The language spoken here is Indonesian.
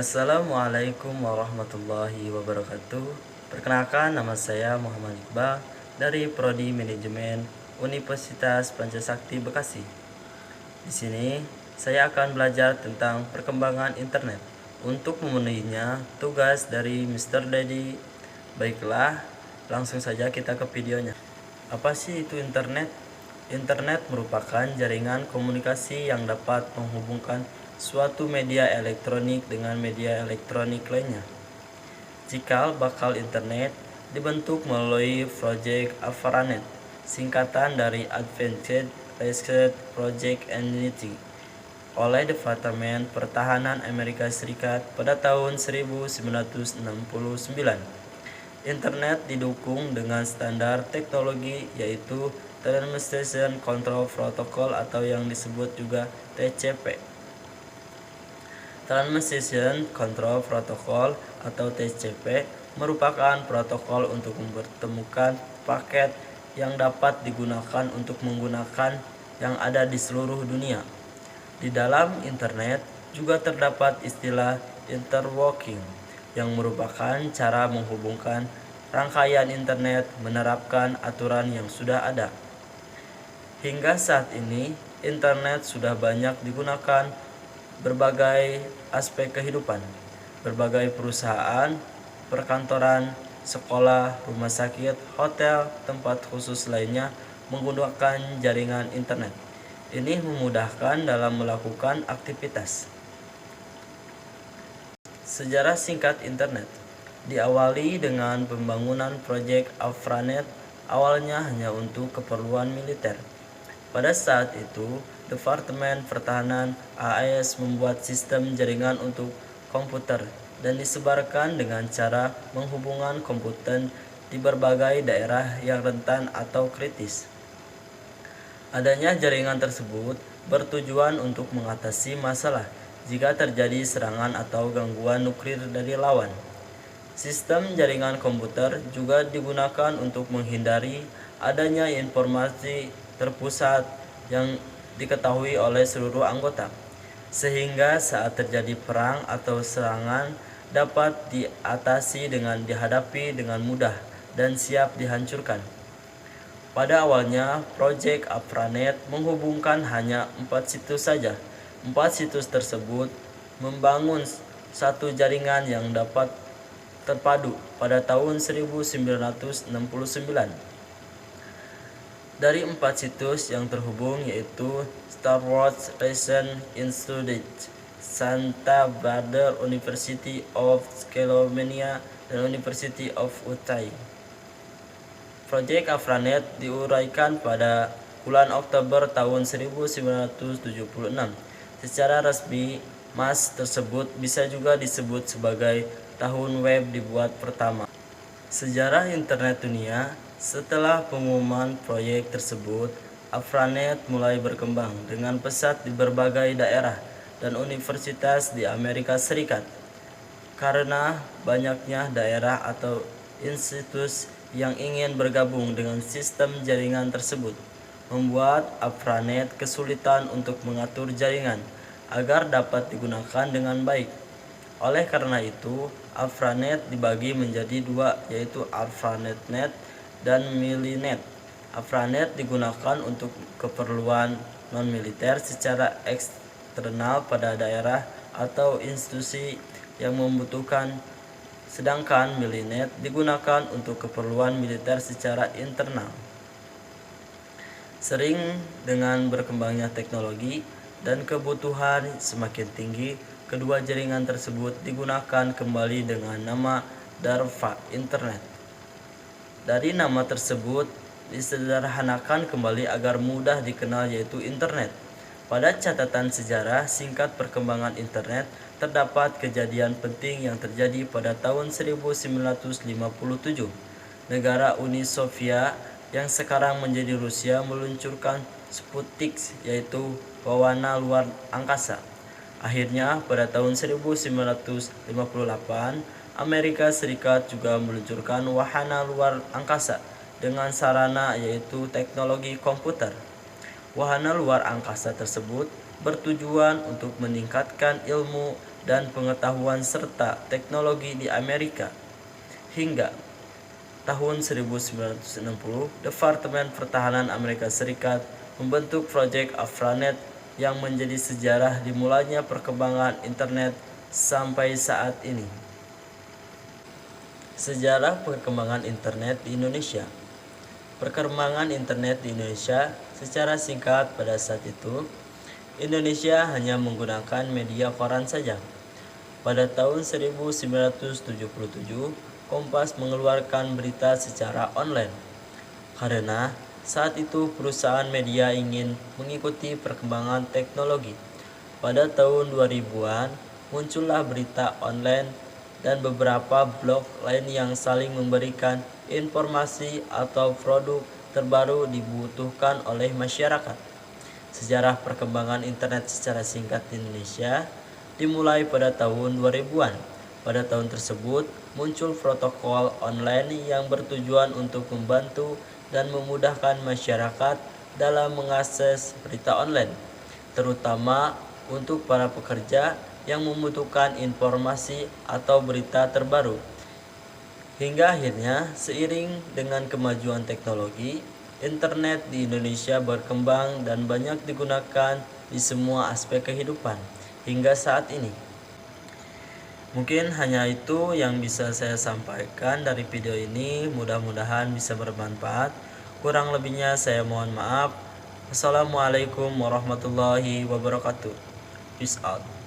Assalamualaikum warahmatullahi wabarakatuh. Perkenalkan, nama saya Muhammad Iqbal dari Prodi Manajemen Universitas Pancasakti Bekasi. Di sini saya akan belajar tentang perkembangan internet. Untuk memenuhinya, tugas dari Mr. Dedi. Baiklah, langsung saja kita ke videonya. Apa sih itu internet? Internet merupakan jaringan komunikasi yang dapat menghubungkan suatu media elektronik dengan media elektronik lainnya. Cikal bakal internet dibentuk melalui proyek ARPANET, singkatan dari Advanced Research Project Entity, oleh Departemen Pertahanan Amerika Serikat pada tahun 1969. Internet didukung dengan standar teknologi yaitu Transmission Control Protocol atau yang disebut juga TCP. Transmission Control Protocol atau TCP merupakan protokol untuk mempertemukan paket yang dapat digunakan untuk menggunakan yang ada di seluruh dunia. Di dalam internet juga terdapat istilah interworking yang merupakan cara menghubungkan rangkaian internet menerapkan aturan yang sudah ada. Hingga saat ini, internet sudah banyak digunakan berbagai aspek kehidupan. Berbagai perusahaan, perkantoran, sekolah, rumah sakit, hotel, tempat khusus lainnya menggunakan jaringan internet. Ini memudahkan dalam melakukan aktivitas. Sejarah singkat internet diawali dengan pembangunan proyek ARPANET, awalnya hanya untuk keperluan militer. Pada saat itu, Departemen Pertahanan AS membuat sistem jaringan untuk komputer dan disebarkan dengan cara menghubungkan komputer di berbagai daerah yang rentan atau kritis. Adanya jaringan tersebut bertujuan untuk mengatasi masalah jika terjadi serangan atau gangguan nuklir dari lawan. Sistem jaringan komputer juga digunakan untuk menghindari adanya informasi terpusat yang diketahui oleh seluruh anggota, sehingga saat terjadi perang atau serangan dapat diatasi dengan dihadapi dengan mudah dan siap dihancurkan. Pada awalnya, proyek ARPANET menghubungkan hanya 4 situs saja. 4 situs tersebut membangun satu jaringan yang dapat terpadu pada tahun 1969. Dari 4 situs yang terhubung yaitu Star Wars Research Institute, Santa Barbara University of California, dan University of Utah. Proyek ARPANET diuraikan pada bulan Oktober tahun 1976. Secara resmi, mas tersebut bisa juga disebut sebagai tahun web dibuat pertama. Sejarah internet dunia. Setelah pengumuman proyek tersebut, ARPANET mulai berkembang dengan pesat di berbagai daerah dan universitas di Amerika Serikat. Karena banyaknya daerah atau institusi yang ingin bergabung dengan sistem jaringan tersebut, membuat ARPANET kesulitan untuk mengatur jaringan agar dapat digunakan dengan baik. Oleh karena itu, ARPANET dibagi menjadi dua, yaitu ARPANET dan MILINET. ARPANET digunakan untuk keperluan non-militer secara eksternal pada daerah atau institusi yang membutuhkan, sedangkan MILINET digunakan untuk keperluan militer secara internal. Sering dengan berkembangnya teknologi dan kebutuhan semakin tinggi, kedua jaringan tersebut digunakan kembali dengan nama DARPA Internet. Dari nama tersebut disederhanakan kembali agar mudah dikenal, yaitu internet. Pada catatan sejarah singkat perkembangan internet, terdapat kejadian penting yang terjadi pada tahun 1957. Negara Uni Soviet yang sekarang menjadi Rusia meluncurkan Sputnik, yaitu pewarna luar angkasa. Akhirnya pada tahun 1958, Amerika Serikat juga meluncurkan wahana luar angkasa dengan sarana yaitu teknologi komputer. Wahana luar angkasa tersebut bertujuan untuk meningkatkan ilmu dan pengetahuan serta teknologi di Amerika. Hingga tahun 1960, Departemen Pertahanan Amerika Serikat membentuk Project AFRANET yang menjadi sejarah dimulainya perkembangan internet sampai saat ini. Sejarah perkembangan internet di Indonesia. Perkembangan internet di Indonesia secara singkat, pada saat itu Indonesia hanya menggunakan media koran saja. Pada tahun 1977, Kompas mengeluarkan berita secara online. Karena saat itu perusahaan media ingin mengikuti perkembangan teknologi. Pada tahun 2000-an muncullah berita online dan beberapa blog lain yang saling memberikan informasi atau produk terbaru dibutuhkan oleh masyarakat. Sejarah perkembangan internet secara singkat di Indonesia dimulai pada tahun 2000-an. Pada tahun tersebut muncul protokol online yang bertujuan untuk membantu dan memudahkan masyarakat dalam mengakses berita online, terutama untuk para pekerja yang membutuhkan informasi atau berita terbaru. Hingga akhirnya seiring dengan kemajuan teknologi, internet di Indonesia berkembang dan banyak digunakan di semua aspek kehidupan hingga saat ini. Mungkin hanya itu yang bisa saya sampaikan dari video ini, mudah-mudahan bisa bermanfaat. Kurang lebihnya saya mohon maaf. Assalamualaikum warahmatullahi wabarakatuh. Peace out.